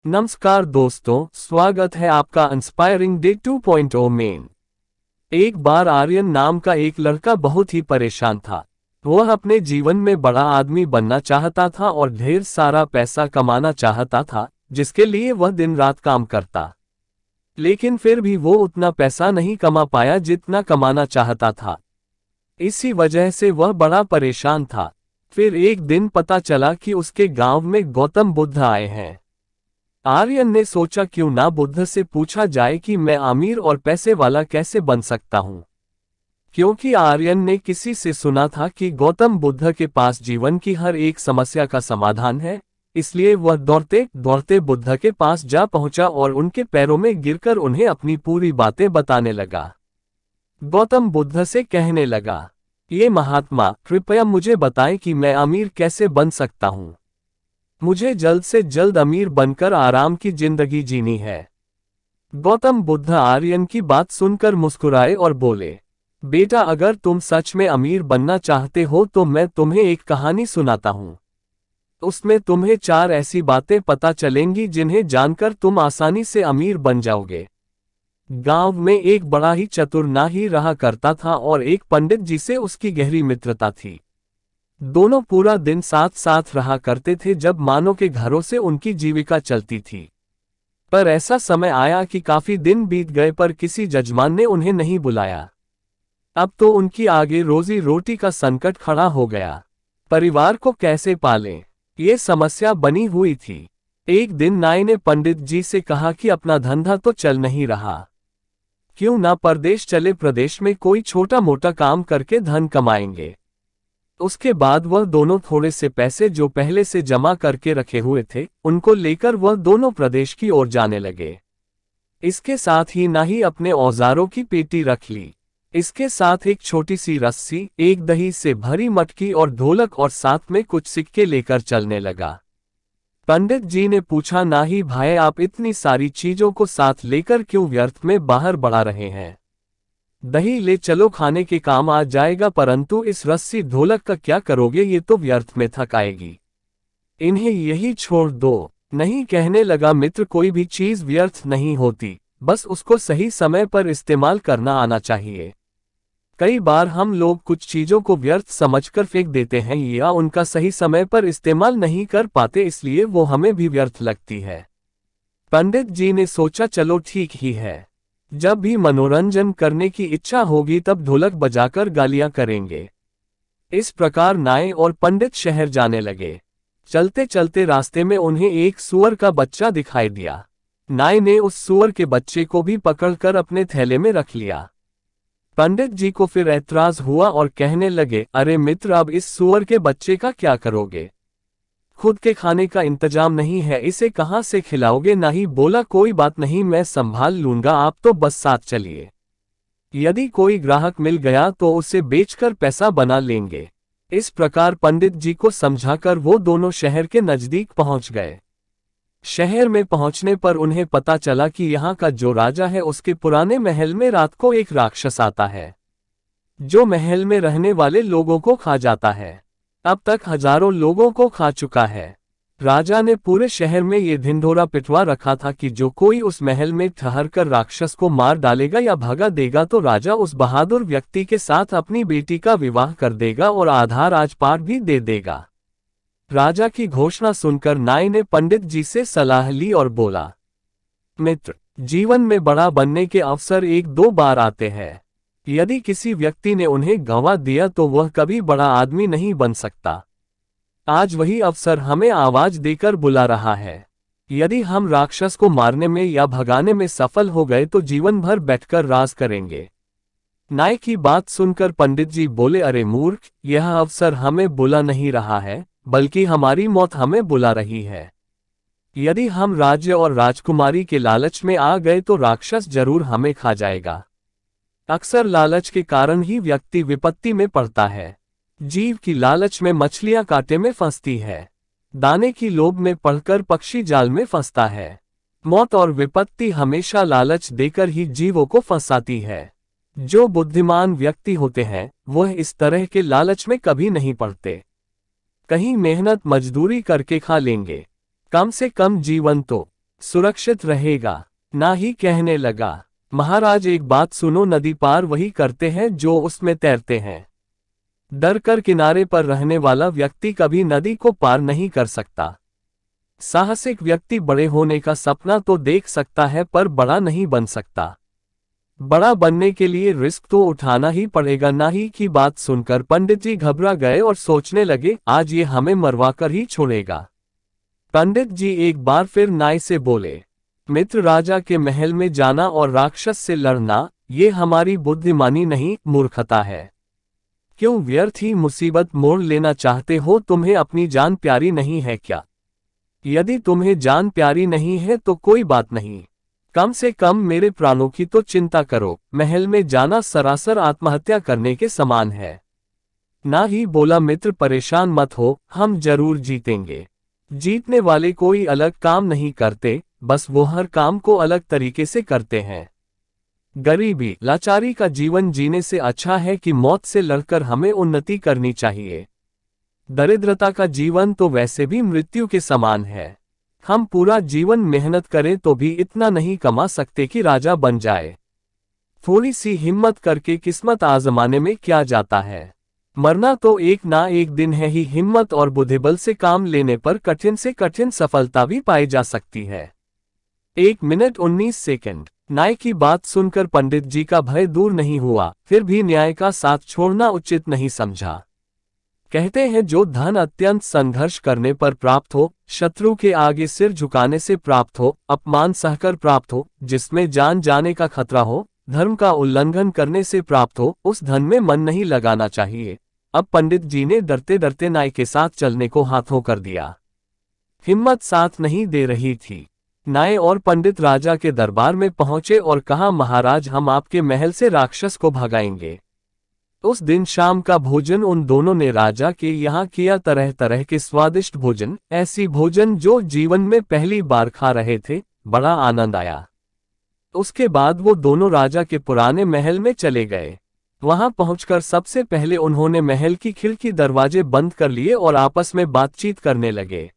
नमस्कार दोस्तों, स्वागत है आपका इंस्पायरिंग डे 2.0 में। एक बार आर्यन नाम का एक लड़का बहुत ही परेशान था। वह अपने जीवन में बड़ा आदमी बनना चाहता था और ढेर सारा पैसा कमाना चाहता था, जिसके लिए वह दिन रात काम करता। लेकिन फिर भी वो उतना पैसा नहीं कमा पाया जितना कमाना चाहता था। इसी वजह से वह बड़ा परेशान था। फिर एक दिन पता चला कि उसके गांव में गौतम बुद्ध आए हैं। आर्यन ने सोचा क्यों ना बुद्ध से पूछा जाए कि मैं अमीर और पैसे वाला कैसे बन सकता हूं। क्योंकि आर्यन ने किसी से सुना था कि गौतम बुद्ध के पास जीवन की हर एक समस्या का समाधान है, इसलिए वह दौड़ते दौड़ते बुद्ध के पास जा पहुंचा और उनके पैरों में गिरकर उन्हें अपनी पूरी बातें बताने लगा। गौतम बुद्ध से कहने लगा, ये महात्मा, कृपया मुझे बताएं कि मैं अमीर कैसे बन सकता हूं। मुझे जल्द से जल्द अमीर बनकर आराम की जिंदगी जीनी है। गौतम बुद्ध आर्यन की बात सुनकर मुस्कुराए और बोले, बेटा, अगर तुम सच में अमीर बनना चाहते हो तो मैं तुम्हें एक कहानी सुनाता हूं। उसमें तुम्हें 4 ऐसी बातें पता चलेंगी जिन्हें जानकर तुम आसानी से अमीर बन जाओगे। गांव में एक बड़ा ही चतुर नाही रहा करता था और एक पंडित जी से उसकी गहरी मित्रता थी। दोनों पूरा दिन साथ साथ रहा करते थे जब मानो के घरों से उनकी जीविका चलती थी। पर ऐसा समय आया कि काफी दिन बीत गए पर किसी जजमान ने उन्हें नहीं बुलाया। अब तो उनकी आगे रोजी रोटी का संकट खड़ा हो गया। परिवार को कैसे पालें, ये समस्या बनी हुई थी। एक दिन नाई ने पंडित जी से कहा कि अपना धंधा तो चल नहीं रहा, क्यों ना परदेश चले, प्रदेश में कोई छोटा मोटा काम करके धन कमाएंगे। उसके बाद वह दोनों थोड़े से पैसे जो पहले से जमा करके रखे हुए थे, उनको लेकर वह दोनों प्रदेश की ओर जाने लगे। इसके साथ ही नाही अपने औजारों की पेटी रख ली। इसके साथ एक छोटी सी रस्सी, एक दही से भरी मटकी और ढोलक और साथ में कुछ सिक्के लेकर चलने लगा। पंडित जी ने पूछा, नाही भाई, आप इतनी सारी चीजों को साथ लेकर क्यों व्यर्थ में बाहर बढ़ा रहे हैं? दही ले चलो, खाने के काम आ जाएगा, परंतु इस रस्सी ढोलक का क्या करोगे? ये तो व्यर्थ में थक आएगी, इन्हें यही छोड़ दो। नहीं कहने लगा, मित्र, कोई भी चीज व्यर्थ नहीं होती, बस उसको सही समय पर इस्तेमाल करना आना चाहिए। कई बार हम लोग कुछ चीजों को व्यर्थ समझकर फेंक देते हैं या उनका सही समय पर इस्तेमाल नहीं कर पाते, इसलिए वो हमें भी व्यर्थ लगती है। पंडित जी ने सोचा, चलो ठीक ही है, जब भी मनोरंजन करने की इच्छा होगी तब ढोलक बजाकर गालियां करेंगे। इस प्रकार नाई और पंडित शहर जाने लगे। चलते चलते रास्ते में उन्हें एक सूअर का बच्चा दिखाई दिया। नाई ने उस सूअर के बच्चे को भी पकड़कर अपने थैले में रख लिया। पंडित जी को फिर ऐतराज हुआ और कहने लगे, अरे मित्र, अब इस सूअर के बच्चे का क्या करोगे? खुद के खाने का इंतजाम नहीं है, इसे कहां से खिलाओगे? नाही बोला, कोई बात नहीं, मैं संभाल लूंगा, आप तो बस साथ चलिए। यदि कोई ग्राहक मिल गया तो उसे बेचकर पैसा बना लेंगे। इस प्रकार पंडित जी को समझाकर वो दोनों शहर के नजदीक पहुंच गए। शहर में पहुंचने पर उन्हें पता चला कि यहाँ का जो राजा है उसके पुराने महल में रात को एक राक्षस आता है, जो महल में रहने वाले लोगों को खा जाता है। अब तक हजारों लोगों को खा चुका है। राजा ने पूरे शहर में ये ढिंढोरा पिटवा रखा था कि जो कोई उस महल में ठहरकर राक्षस को मार डालेगा या भगा देगा तो राजा उस बहादुर व्यक्ति के साथ अपनी बेटी का विवाह कर देगा और आधा राजपाट भी दे देगा। राजा की घोषणा सुनकर नाई ने पंडित जी से सलाह ली और बोला, मित्र, जीवन में बड़ा बनने के अवसर 1-2 बार आते हैं। यदि किसी व्यक्ति ने उन्हें गंवा दिया तो वह कभी बड़ा आदमी नहीं बन सकता। आज वही अवसर हमें आवाज देकर बुला रहा है। यदि हम राक्षस को मारने में या भगाने में सफल हो गए तो जीवन भर बैठकर राज करेंगे। नाई की बात सुनकर पंडित जी बोले, अरे मूर्ख, यह अवसर हमें बुला नहीं रहा है, बल्कि हमारी मौत हमें बुला रही है। यदि हम राज्य और राजकुमारी के लालच में आ गए तो राक्षस जरूर हमें खा जाएगा। अक्सर लालच के कारण ही व्यक्ति विपत्ति में पड़ता है। जीव की लालच में मछलियां कांटे में फंसती है, दाने की लोभ में पड़कर पक्षी जाल में फंसता है। मौत और विपत्ति हमेशा लालच देकर ही जीवों को फंसाती है। जो बुद्धिमान व्यक्ति होते हैं वह इस तरह के लालच में कभी नहीं पड़ते। कहीं मेहनत मजदूरी करके खा लेंगे, कम से कम जीवन तो सुरक्षित रहेगा। ना ही कहने लगा, महाराज एक बात सुनो, नदी पार वही करते हैं जो उसमें तैरते हैं। डर कर किनारे पर रहने वाला व्यक्ति कभी नदी को पार नहीं कर सकता। साहसिक व्यक्ति बड़े होने का सपना तो देख सकता है पर बड़ा नहीं बन सकता। बड़ा बनने के लिए रिस्क तो उठाना ही पड़ेगा। नाई की बात सुनकर पंडित जी घबरा गए और सोचने लगे, आज ये हमें मरवाकर ही छोड़ेगा। पंडित जी एक बार फिर नाई से बोले, मित्र, राजा के महल में जाना और राक्षस से लड़ना, ये हमारी बुद्धिमानी नहीं, मूर्खता है। क्यों व्यर्थ ही मुसीबत मोड़ लेना चाहते हो? तुम्हें अपनी जान प्यारी नहीं है क्या? यदि तुम्हें जान प्यारी नहीं है तो कोई बात नहीं, कम से कम मेरे प्राणों की तो चिंता करो। महल में जाना सरासर आत्महत्या करने के समान है। ना ही बोला, मित्र परेशान मत हो, हम जरूर जीतेंगे। जीतने वाले कोई अलग काम नहीं करते, बस वो हर काम को अलग तरीके से करते हैं। गरीबी लाचारी का जीवन जीने से अच्छा है कि मौत से लड़कर हमें उन्नति करनी चाहिए। दरिद्रता का जीवन तो वैसे भी मृत्यु के समान है। हम पूरा जीवन मेहनत करें तो भी इतना नहीं कमा सकते कि राजा बन जाए। थोड़ी सी हिम्मत करके किस्मत आजमाने में क्या जाता है। मरना तो एक ना एक दिन है ही। हिम्मत और बुद्धिबल से काम लेने पर कठिन से कठिन सफलता भी पाई जा सकती है। 1 मिनट 19 सेकंड। न्याय की बात सुनकर पंडित जी का भय दूर नहीं हुआ, फिर भी न्याय का साथ छोड़ना उचित नहीं समझा। कहते हैं, जो धन अत्यंत संघर्ष करने पर प्राप्त हो, शत्रु के आगे सिर झुकाने से प्राप्त हो, अपमान सहकर प्राप्त हो, जिसमें जान जाने का खतरा हो, धर्म का उल्लंघन करने से प्राप्त हो, उस धन में मन नहीं लगाना चाहिए। अब पंडित जी ने डरते डरते न्याय के साथ चलने को हाथों कर दिया। हिम्मत साथ नहीं दे रही थी। न्याय और पंडित राजा के दरबार में पहुंचे और कहा, महाराज, हम आपके महल से राक्षस को भगाएंगे। उस दिन शाम का भोजन उन दोनों ने राजा के यहाँ किया। तरह तरह के स्वादिष्ट भोजन, ऐसी भोजन जो जीवन में पहली बार खा रहे थे। बड़ा आनंद आया। उसके बाद वो दोनों राजा के पुराने महल में चले गए। वहां पहुंचकर सबसे पहले उन्होंने महल की खिड़की दरवाजे बंद कर लिए और आपस में बातचीत करने लगे।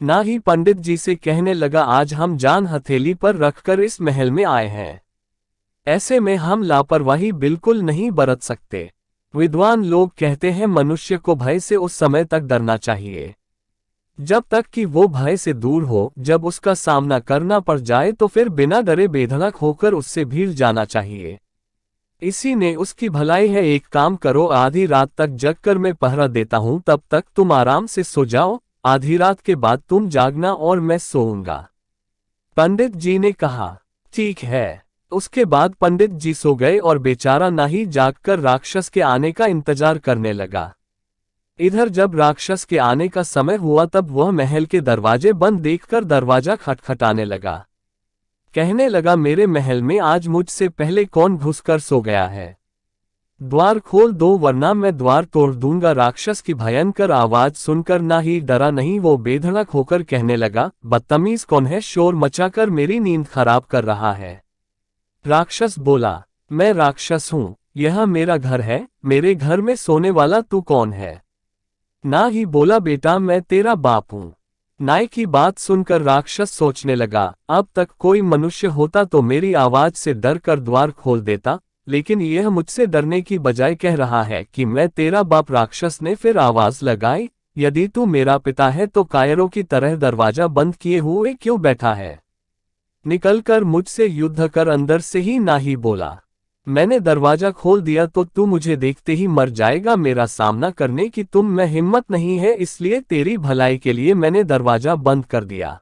ना ही पंडित जी से कहने लगा, आज हम जान हथेली पर रखकर इस महल में आए हैं। ऐसे में हम लापरवाही बिल्कुल नहीं बरत सकते। विद्वान लोग कहते हैं, मनुष्य को भय से उस समय तक डरना चाहिए जब तक कि वो भय से दूर हो। जब उसका सामना करना पड़ जाए तो फिर बिना डरे बेधड़क होकर उससे भीड़ जाना चाहिए। इसी ने उसकी भलाई है। एक काम करो, आधी रात तक जगकर मैं पहरा देता हूं, तब तक तुम आराम से सो जाओ। आधी रात के बाद तुम जागना और मैं सोऊंगा। पंडित जी ने कहा, ठीक है। उसके बाद पंडित जी सो गए और बेचारा नाही जागकर राक्षस के आने का इंतजार करने लगा। इधर जब राक्षस के आने का समय हुआ तब वह महल के दरवाजे बंद देखकर दरवाजा खटखटाने लगा। कहने लगा, मेरे महल में आज मुझसे पहले कौन घुसकर सो गया है? द्वार खोल दो वरना मैं द्वार तोड़ दूंगा। राक्षस की भयंकर आवाज सुनकर ना ही डरा नहीं, वो बेधड़क होकर कहने लगा, बदतमीज कौन है, शोर मचाकर मेरी नींद खराब कर रहा है? राक्षस बोला, मैं राक्षस हूं, यह मेरा घर है, मेरे घर में सोने वाला तू कौन है? ना ही बोला, बेटा मैं तेरा बाप हूं। न्याय की बात सुनकर राक्षस सोचने लगा, अब तक कोई मनुष्य होता तो मेरी आवाज से डर कर द्वार खोल देता, लेकिन यह मुझसे डरने की बजाय कह रहा है कि मैं तेरा बाप। राक्षस ने फिर आवाज लगाई, यदि तू मेरा पिता है तो कायरों की तरह दरवाजा बंद किए हुए क्यों बैठा है? निकलकर मुझसे युद्ध कर। अंदर से ही ना ही बोला, मैंने दरवाजा खोल दिया तो तू मुझे देखते ही मर जाएगा। मेरा सामना करने की तुम में हिम्मत नहीं है, इसलिए तेरी भलाई के लिए मैंने दरवाजा बंद कर दिया।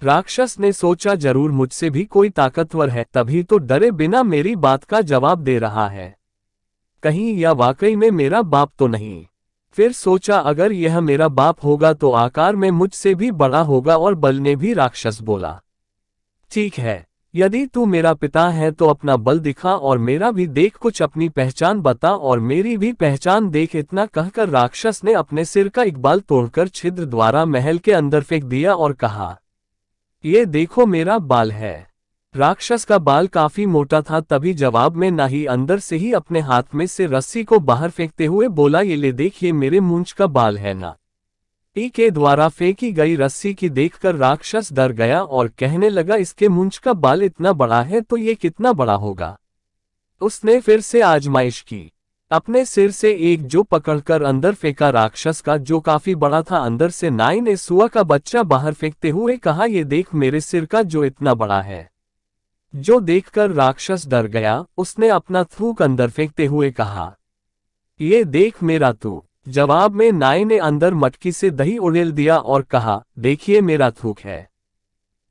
राक्षस ने सोचा, जरूर मुझसे भी कोई ताकतवर है, तभी तो डरे बिना मेरी बात का जवाब दे रहा है। कहीं यह वाकई में मेरा बाप तो नहीं? फिर सोचा, अगर यह मेरा बाप होगा तो आकार में मुझसे भी बड़ा होगा और बल ने भी। राक्षस बोला, ठीक है, यदि तू मेरा पिता है तो अपना बल दिखा और मेरा भी देख, कुछ अपनी पहचान बता और मेरी भी पहचान देख। इतना कहकर राक्षस ने अपने सिर का एक बाल तोड़कर छिद्र द्वारा महल के अंदर फेंक दिया और कहा, ये देखो मेरा बाल है। राक्षस का बाल काफी मोटा था, तभी जवाब में ना ही अंदर से ही अपने हाथ में से रस्सी को बाहर फेंकते हुए बोला, ये ले देख, ये मेरे मूंछ का बाल है ना। ई के द्वारा फेंकी गई रस्सी की देखकर राक्षस डर गया और कहने लगा, इसके मूंछ का बाल इतना बड़ा है तो ये कितना बड़ा होगा। उसने फिर से आजमाइश की। अपने सिर से एक जो पकड़कर अंदर फेंका राक्षस का, जो काफी बड़ा था। अंदर से नाई ने सुआ का बच्चा बाहर फेंकते हुए कहा, ये देख मेरे सिर का जो इतना बड़ा है। जो देखकर राक्षस डर गया, उसने अपना थूक अंदर फेंकते हुए कहा, ये देख मेरा तू। जवाब में नाई ने अंदर मटकी से दही उड़ेल दिया और कहा, देखिए मेरा थूक है।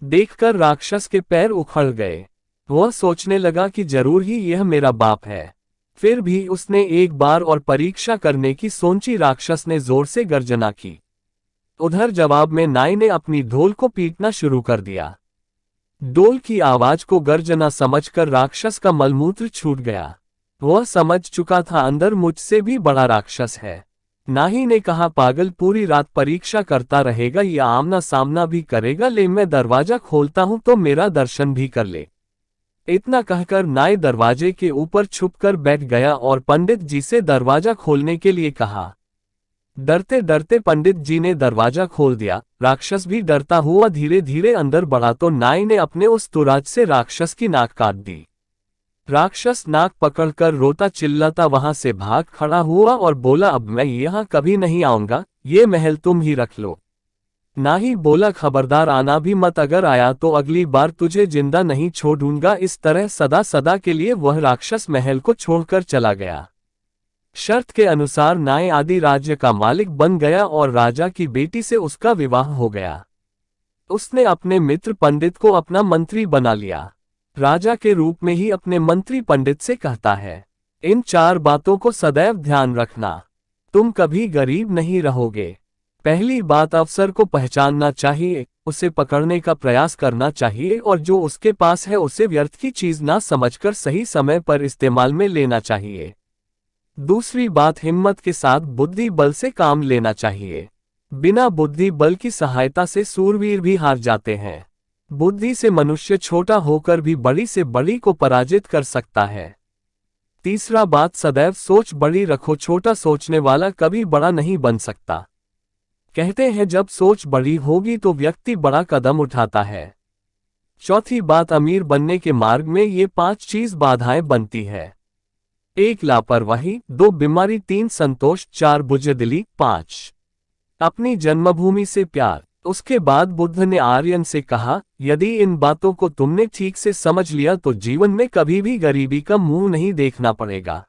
देखकर राक्षस के पैर उखड़ गए। वह सोचने लगा कि जरूर ही यह मेरा बाप है। फिर भी उसने एक बार और परीक्षा करने की सोची। राक्षस ने जोर से गर्जना की। उधर जवाब में नाई ने अपनी ढोल को पीटना शुरू कर दिया। ढोल की आवाज को गर्जना समझकर राक्षस का मलमूत्र छूट गया। वह समझ चुका था अंदर मुझसे भी बड़ा राक्षस है। नाई ने कहा, पागल, पूरी रात परीक्षा करता रहेगा या आमना सामना भी करेगा? ले मैं दरवाजा खोलता हूं तो मेरा दर्शन भी कर ले। इतना कहकर नाई दरवाजे के ऊपर छुपकर बैठ गया और पंडित जी से दरवाजा खोलने के लिए कहा। डरते डरते पंडित जी ने दरवाजा खोल दिया। राक्षस भी डरता हुआ धीरे धीरे अंदर बढ़ा तो नाई ने अपने उस तुराज से राक्षस की नाक काट दी। राक्षस नाक पकड़कर रोता चिल्लाता वहां से भाग खड़ा हुआ और बोला, अब मैं यहाँ कभी नहीं आऊंगा, ये महल तुम ही रख लो। नाई बोला, खबरदार आना भी मत, अगर आया तो अगली बार तुझे जिंदा नहीं छोड़ूंगा। इस तरह सदा सदा के लिए वह राक्षस महल को छोड़कर चला गया। शर्त के अनुसार नाई आदि राज्य का मालिक बन गया और राजा की बेटी से उसका विवाह हो गया। उसने अपने मित्र पंडित को अपना मंत्री बना लिया। राजा के रूप में ही अपने मंत्री पंडित से कहता है, इन 4 बातों को सदैव ध्यान रखना, तुम कभी गरीब नहीं रहोगे। पहली बात, अवसर को पहचानना चाहिए, उसे पकड़ने का प्रयास करना चाहिए और जो उसके पास है उसे व्यर्थ की चीज ना समझकर सही समय पर इस्तेमाल में लेना चाहिए। दूसरी बात, हिम्मत के साथ बुद्धि बल से काम लेना चाहिए। बिना बुद्धि बल की सहायता से सूरवीर भी हार जाते हैं। बुद्धि से मनुष्य छोटा होकर भी बड़ी से बड़ी को पराजित कर सकता है। तीसरा बात, सदैव सोच बड़ी रखो, छोटा सोचने वाला कभी बड़ा नहीं बन सकता। कहते हैं जब सोच बड़ी होगी तो व्यक्ति बड़ा कदम उठाता है। चौथी बात, अमीर बनने के मार्ग में ये 5 चीज बाधाएं बनती है। 1 लापरवाही, 2 बीमारी, 3 संतोष, 4 बुजदिली, 5 अपनी जन्मभूमि से प्यार। उसके बाद बुद्ध ने आर्यन से कहा, यदि इन बातों को तुमने ठीक से समझ लिया तो जीवन में कभी भी गरीबी का मुंह नहीं देखना पड़ेगा।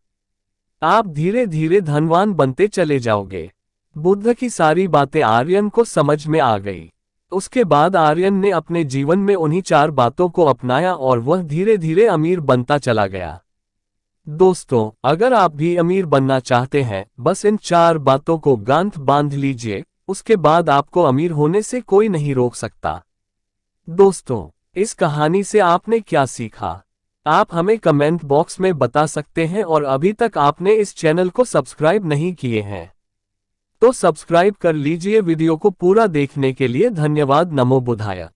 आप धीरे धीरे धनवान बनते चले जाओगे। बुद्ध की सारी बातें आर्यन को समझ में आ गई। उसके बाद आर्यन ने अपने जीवन में उन्हीं 4 बातों को अपनाया और वह धीरे धीरे अमीर बनता चला गया। दोस्तों, अगर आप भी अमीर बनना चाहते हैं, बस इन 4 बातों को गांठ बांध लीजिए, उसके बाद आपको अमीर होने से कोई नहीं रोक सकता। दोस्तों, इस कहानी से आपने क्या सीखा? आप हमें कमेंट बॉक्स में बता सकते हैं और अभी तक आपने इस चैनल को सब्सक्राइब नहीं किए हैं तो सब्सक्राइब कर लीजिए। वीडियो को पूरा देखने के लिए धन्यवाद। नमो बुद्धाय।